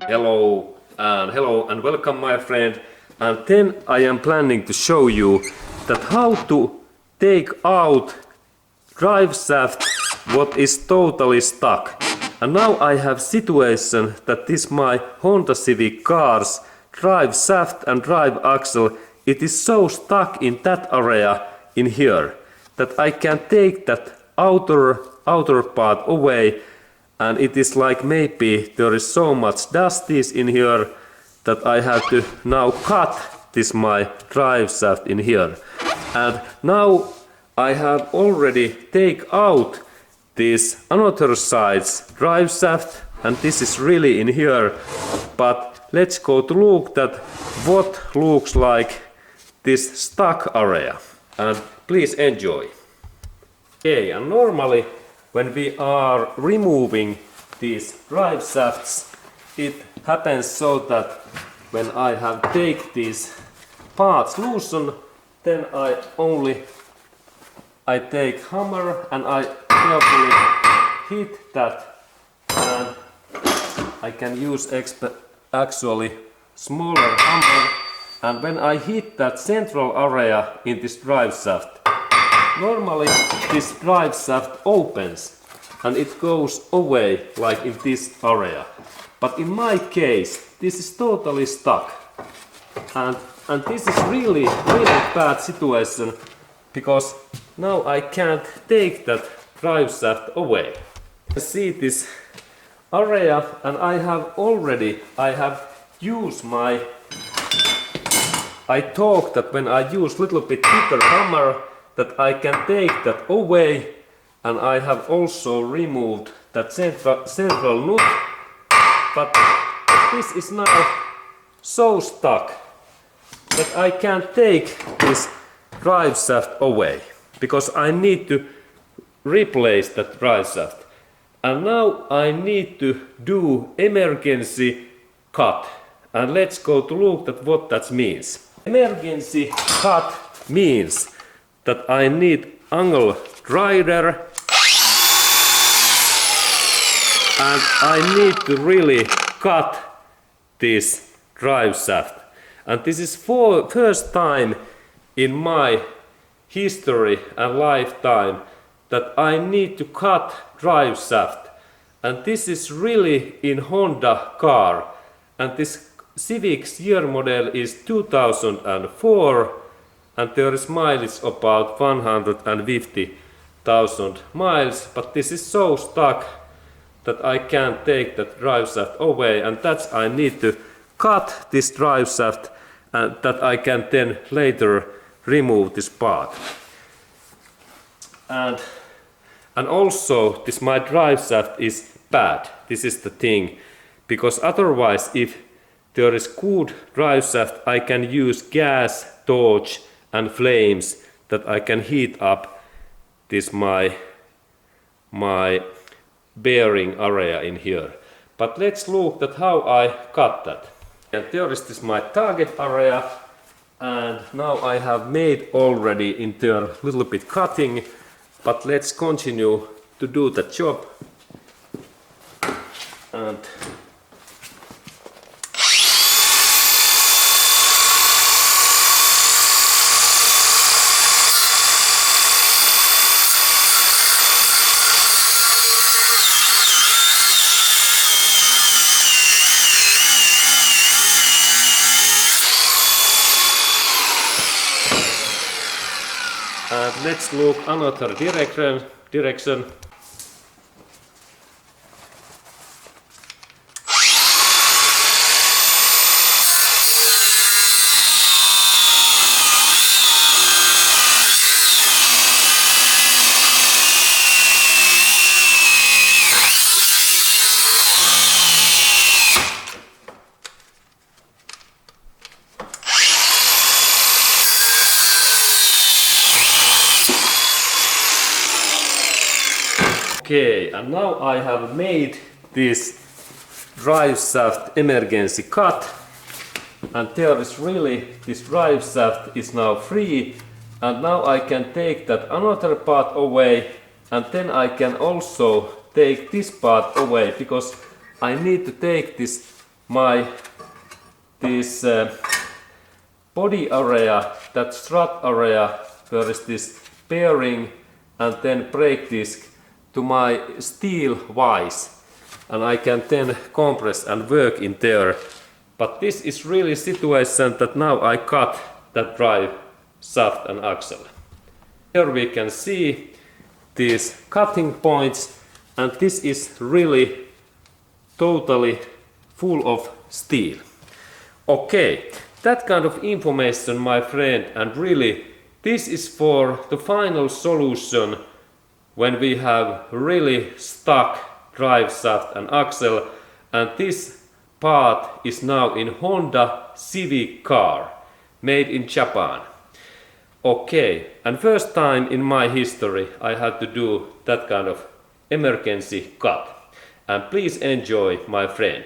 Hello and welcome my friend, and then I am planning to show you that how to take out drive shaft what is totally stuck. And now I have situation that this my Honda Civic car's drive shaft and drive axle, it is so stuck in that area in here that I can take that outer part away, and it is like maybe there is so much dust is in here that I have to now cut this my drive shaft in here. And now I have already take out this another side's drive shaft, and this is really in here, but let's go to look that what looks like this stuck area, and please enjoy. Okay, and normally when we are removing these drive shafts, it happens so that when I have take these parts loosen, then I take hammer and I carefully hit that, and I can use actually smaller hammer, and when I hit that central area in this drive shaft, normally this drive shaft opens and it goes away like in this area. But in my case this is totally stuck, and this is really bad situation, because now I can't take that drive shaft away. You see this area, and I have used my, I thought that when I use little bit bigger hammer that I can take that away, and I have also removed that central nut, but this is now so stuck that I can't take this drive shaft away, because I need to replace that drive shaft. And now I need to do emergency cut, and let's go to look at what that means. Emergency cut means that I need angle grinder, and I need to really cut this drive shaft. And this is first time in my history and lifetime that I need to cut drive shaft. And this is really in Honda car, and this Civic year model is 2004, and there is mileage about 150,000 miles, but this is so stuck that I can't take that drive shaft away, and that's I need to cut this drive shaft, and that I can then later remove this part. And also this my drive shaft is bad, this is the thing, because otherwise if there is good drive shaft I can use gas, torch and flames that I can heat up this my bearing area in here. But let's look at how I cut that. And there is this my target area, and now I have made already in there little bit cutting, but let's continue to do the job. And let's look another direction. Okay, and now I have made this drive shaft emergency cut, and there is really this drive shaft is now free, and now I can take that another part away, and then I can also take this part away, because I need to take this body area, that strut area, where is this bearing and then brake disc, to my steel vise, and I can then compress and work in there. But this is really situation that now I cut that drive shaft and axle. Here we can see these cutting points, and this is really totally full of steel. Okay, that kind of information, my friend, and really this is for the final solution when we have really stuck drive shaft and axle, and this part is now in Honda Civic car made in Japan. Okay, and first time in my history I had to do that kind of emergency cut. And please enjoy, my friend.